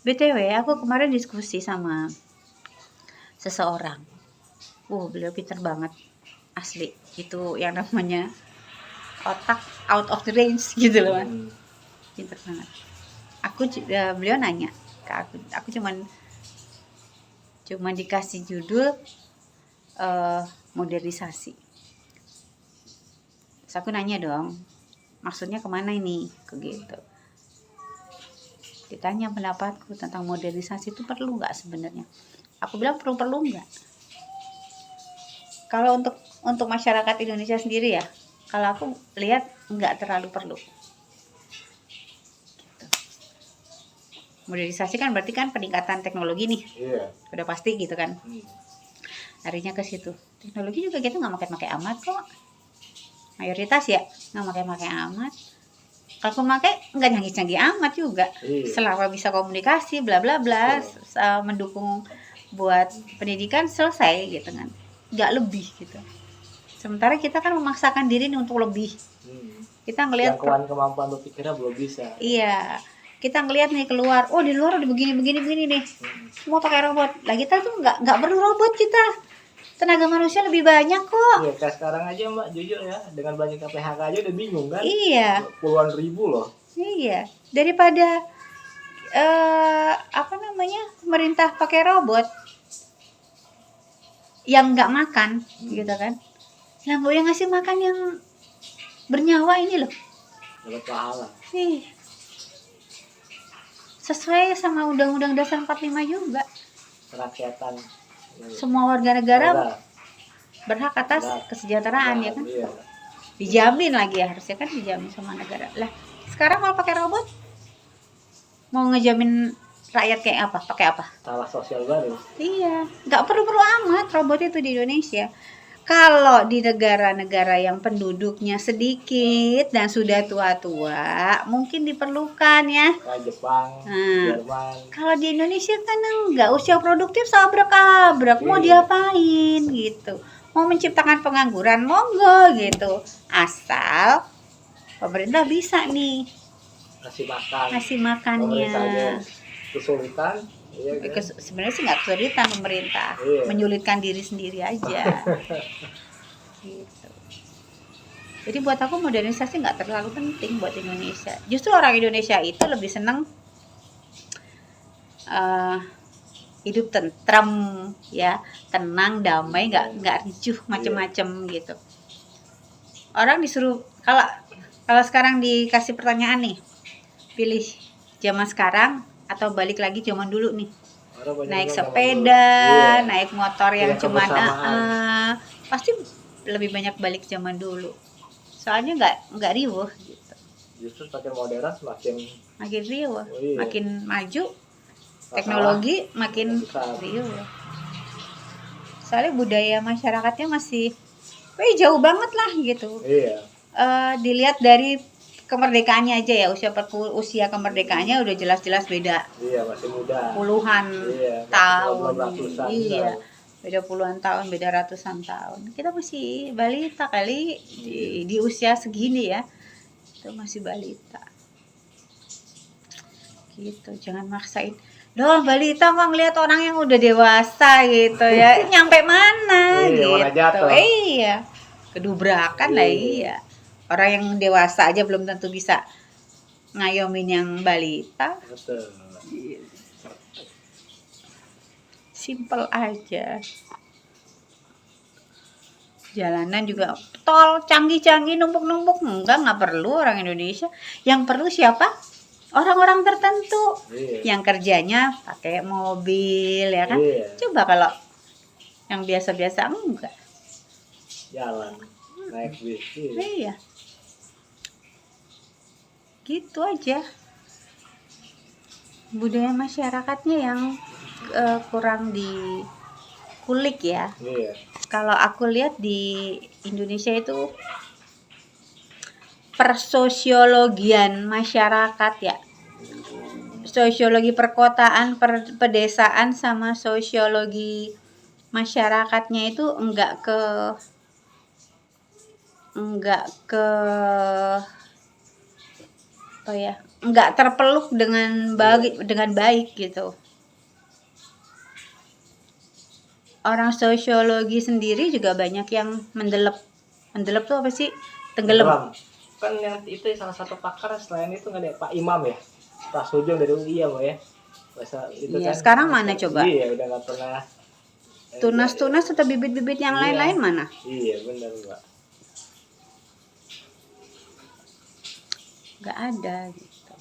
BTW, aku kemarin diskusi sama seseorang. Beliau pinter banget. Asli. Itu yang namanya otak out of the range gitu loh, kan. Pinter banget. Beliau nanya ke aku cuman dikasih judul modernisasi. Terus aku nanya dong, maksudnya kemana ini? Gitu. Ditanya pendapatku tentang modernisasi itu perlu nggak sebenarnya? Aku bilang perlu nggak. Kalau untuk masyarakat Indonesia sendiri ya, kalau aku lihat nggak terlalu perlu. Gitu. Modernisasi kan berarti kan peningkatan teknologi nih. Udah pasti gitu kan. Larinya ke situ. Teknologi juga kita nggak pakai amat kok. Mayoritas ya nggak pakai amat. Kalau aku pakai nggak canggih-canggih amat juga. Selama bisa komunikasi bla bla bla, mendukung buat pendidikan selesai gitu kan. Nggak lebih gitu. Sementara kita kan memaksakan diri untuk lebih. Kita ngelihat kemampuan berpikirnya belum bisa. Iya. Kita ngelihat nih keluar, oh di luar udah begini nih. Semua pakai robot. Lah kita tuh nggak perlu robot kita. Tenaga manusia lebih banyak kok. Iya, kayak sekarang aja Mbak, jujur ya, dengan banyaknya PHK aja udah bingung kan? Iya. Puluhan ribu loh. Iya. Daripada pemerintah pakai robot yang nggak makan, gitu kan? Yang boleh ngasih makan yang bernyawa ini loh. Dapat pahala. Sesuai sama Undang-Undang Dasar 45 juga. Kerakyatan. Semua warga negara berhak atas kesejahteraan ya kan? Iya. Dijamin lagi ya, harusnya kan dijamin sama negara. Lah, sekarang kalau pakai robot mau ngejamin rakyat kayak apa? Pakai apa? Salah sosial baru. Iya, nggak perlu amat robot itu di Indonesia. Kalau di negara-negara yang penduduknya sedikit dan sudah tua-tua, mungkin diperlukan ya. Kayak Jepang, Jerman. Kalau di Indonesia kan enggak, usia produktif sabrak-abrak, mau diapain gitu. Mau menciptakan pengangguran, monggo gitu. Asal pemerintah bisa nih ngasih makannya. Kesulitan. Iya, kan? Sebenarnya sih nggak kesulitan pemerintah, menyulitkan diri sendiri aja. Gitu. Jadi buat aku modernisasi nggak terlalu penting buat Indonesia. Justru orang Indonesia itu lebih seneng hidup tentram ya, tenang, damai, nggak ricuh macem-macem gitu. Orang disuruh kalau sekarang dikasih pertanyaan nih, pilih zaman sekarang atau balik lagi zaman dulu nih, naik sepeda, naik motor yang cuman pasti lebih banyak balik zaman dulu. Soalnya nggak riuh gitu. Justru semakin modern makin riuh, makin maju teknologi makin riuh. Soalnya budaya masyarakatnya masih jauh banget lah gitu. Dilihat dari kemerdekaannya aja ya, usia kemerdekaannya udah jelas-jelas beda. Iya, masih muda. Puluhan tahun. Iya. Beda puluhan tahun, beda ratusan tahun. Kita masih balita kali di usia segini ya. Itu masih balita. Gitu, jangan maksain. Loh, balita kok ngeliat orang yang udah dewasa gitu ya. Nyampe mana gitu. Iya. Kedubrakan lah iya. Orang yang dewasa aja belum tentu bisa ngayomin yang balita. Betul. Simple aja. Jalanan juga tol canggih-canggih numpuk-numpuk nggak perlu orang Indonesia. Yang perlu siapa? Orang-orang tertentu yang kerjanya pakai mobil ya kan. Coba kalau yang biasa-biasa enggak. Jalan naik bis. Iya. Gitu aja. Budaya masyarakatnya yang kurang dikulik ya. Kalau aku lihat di Indonesia itu persosiologian masyarakat ya, sosiologi perkotaan, pedesaan sama sosiologi masyarakatnya itu enggak ke nggak terpeluk dengan baik gitu. Orang sosiologi sendiri juga banyak yang mendelep tuh apa sih, tenggelam. Kan yang itu salah satu pakar, selain itu nggak ada Pak Imam ya, Pak Sujong dari UI ya Mbak ya, bahasa itu Iya, kan. sekarang mana coba? Iya, udah nggak pernah. Tunas atau bibit-bibit yang lain-lain mana? Iya benar Mbak. Nggak ada gitu.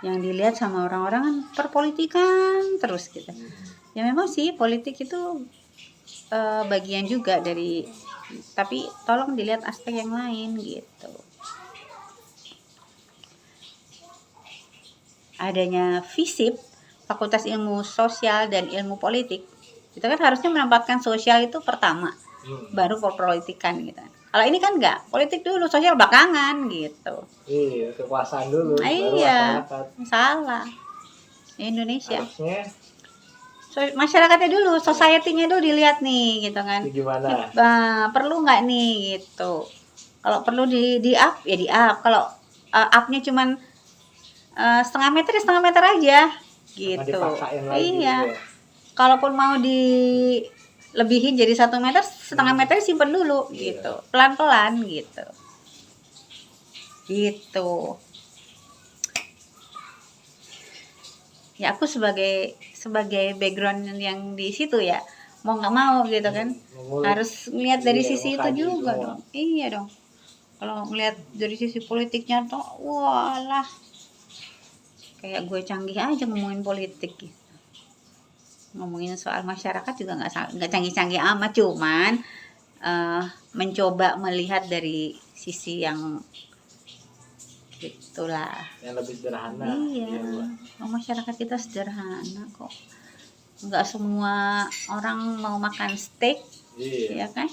Yang dilihat sama orang-orang kan perpolitikan terus gitu. Ya memang sih politik itu bagian juga dari, tapi tolong dilihat aspek yang lain gitu. Adanya FISIP, Fakultas Ilmu Sosial dan Ilmu Politik, itu kan harusnya menempatkan sosial itu pertama, baru politikan gitu. Kalau ini kan enggak, politik dulu, sosial belakangan gitu. Iya, kekuasaan dulu. Iya, salah. Indonesia. Harusnya masyarakatnya dulu, society-nya dulu dilihat nih gitu kan. Gimana? Perlu nggak nih gitu. Kalau perlu di up ya di up. Kalau up-nya cuman setengah meter aja gitu. Iya. Gitu. Kalaupun mau dilebihin jadi 1 meter, setengah meter simpen dulu gitu. Pelan-pelan gitu. Gitu. Ya aku sebagai background yang di situ ya, mau nggak mau gitu kan, harus ngeliat dari sisi itu juga dong. Iya dong. Kalau ngeliat dari sisi politiknya tuh, walah, kayak gue canggih aja ngomongin politik gitu. Ngomongin soal masyarakat juga nggak canggih-canggih amat, cuman mencoba melihat dari sisi yang itulah yang lebih sederhana. Iya, masyarakat kita sederhana kok. Nggak semua orang mau makan steak, ya kan?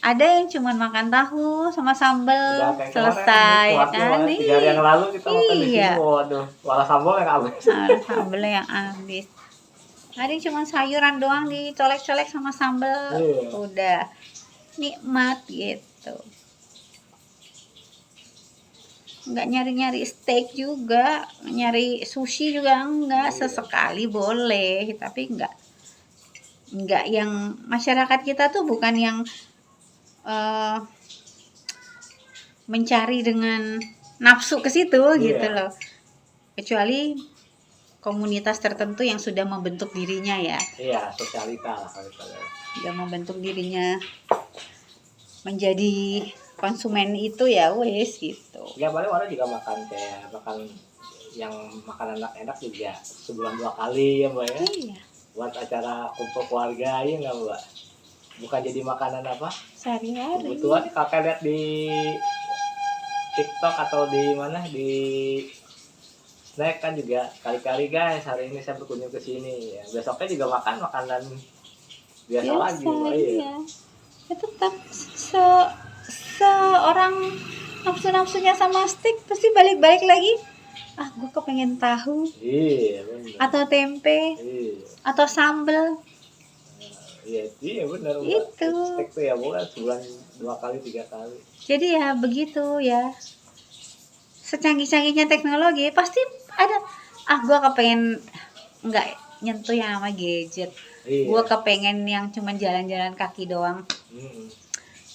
Ada yang cuma makan tahu sama sambal selesai, kan? 3 hari yang lalu kita makan di sini, waduh, malah sambal yang habis. Sambal yang habis. Ada yang cuma sayuran doang dicolek-colek sama sambal, udah nikmat gitu. Nggak nyari-nyari steak juga, nyari sushi juga enggak, sesekali boleh, tapi enggak yang masyarakat kita tuh bukan yang mencari dengan nafsu ke situ gitu loh. Kecuali komunitas tertentu yang sudah membentuk dirinya ya. Iya, sosialita lah kalau kita. Sudah membentuk dirinya menjadi konsumen itu ya wes gitu. Ya paling orang juga makan yang makanan enak juga sebulan 2 kali ya Mbak ya. Iya. Buat acara kumpul keluarga ya nggak Mbak? Bukan jadi makanan apa? Sehari-hari. Kebetulan kakak lihat di TikTok atau di mana di snack kan juga kali-kali guys hari ini saya berkunjung ke sini ya. Besoknya juga makan makanan biasa lagi Mbak. Iya. Ya tetap seorang nafsu-nafsunya sama steak pasti balik-balik lagi. Gue kepengen tahu. Iya benar. Atau tempe. Iya. Atau sambal. Iya benar. Itu. Steak tuh ya bukan sebulan 2 kali 3 kali. Jadi ya begitu ya. Secanggih-canggihnya teknologi pasti ada. Gue kepengen nggak nyentuh yang sama gadget. Iya. Gue kepengen yang cuma jalan-jalan kaki doang.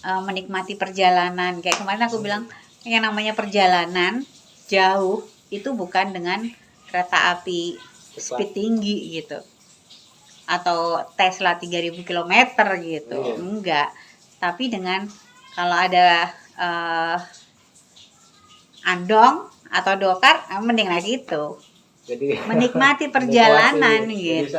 Menikmati perjalanan kayak kemarin aku bilang yang namanya perjalanan jauh itu bukan dengan kereta api speed tinggi gitu atau Tesla 3000 km gitu, enggak, tapi dengan kalau ada andong atau dokar mending lagi itu. Jadi menikmati perjalanan gitu.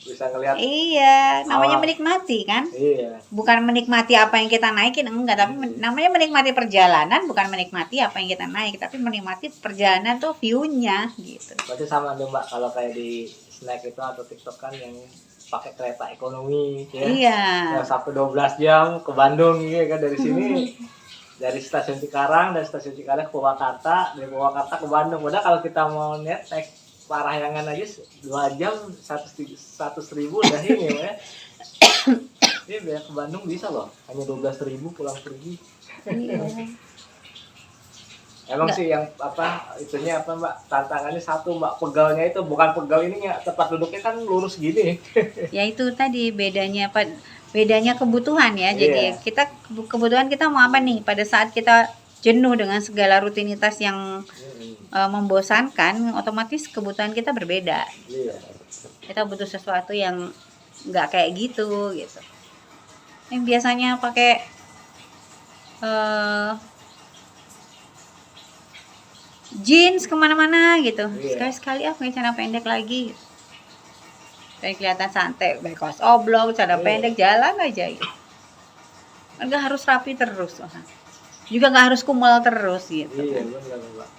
Bisa ngeliat. Iya, namanya menikmati kan? Iya. Bukan menikmati apa yang kita naikin, enggak, tapi namanya menikmati perjalanan, bukan menikmati apa yang kita naik, tapi menikmati perjalanan tuh view-nya gitu. Berarti sama dong Mbak, kalau kayak di snack itu atau TikTok kan yang pakai kereta ekonomi ya. Iya. Yang sampai 12 jam ke Bandung ya kan dari sini. Dari stasiun Cikarang ke Purwakarta, dari Purwakarta ke Bandung. Padahal kalau kita mau naik Parahyangan aja 2 jam 100.000 udah ini ya. Dia biar ke Bandung bisa loh, hanya 12.000 pulang pergi. Iya. Emang Nggak. sih yang apa itunya apa Mbak, tantangannya satu Mbak, pegalnya itu bukan pegal ininya, tempat duduknya kan lurus gini. Ya itu tadi bedanya kebutuhan ya. Jadi Iya. kita kebutuhan kita mau apa nih pada saat kita jenuh dengan segala rutinitas yang membosankan, otomatis kebutuhan kita berbeda. Iya. Kita butuh sesuatu yang nggak kayak gitu gitu. Yang biasanya pakai eh, jeans kemana-mana gitu, Iya. sekali-sekali pakai celana pendek lagi. Kayak kelihatan santai, pakai kaos oblong, celana Iya. pendek, jalan aja gitu. Nggak harus rapi terus, juga nggak harus kumel terus gitu. Iya benar Mbak.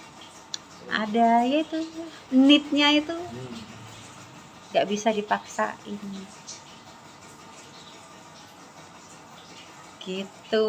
Ada ya itu need-nya itu Hmm. nggak bisa dipaksain gitu.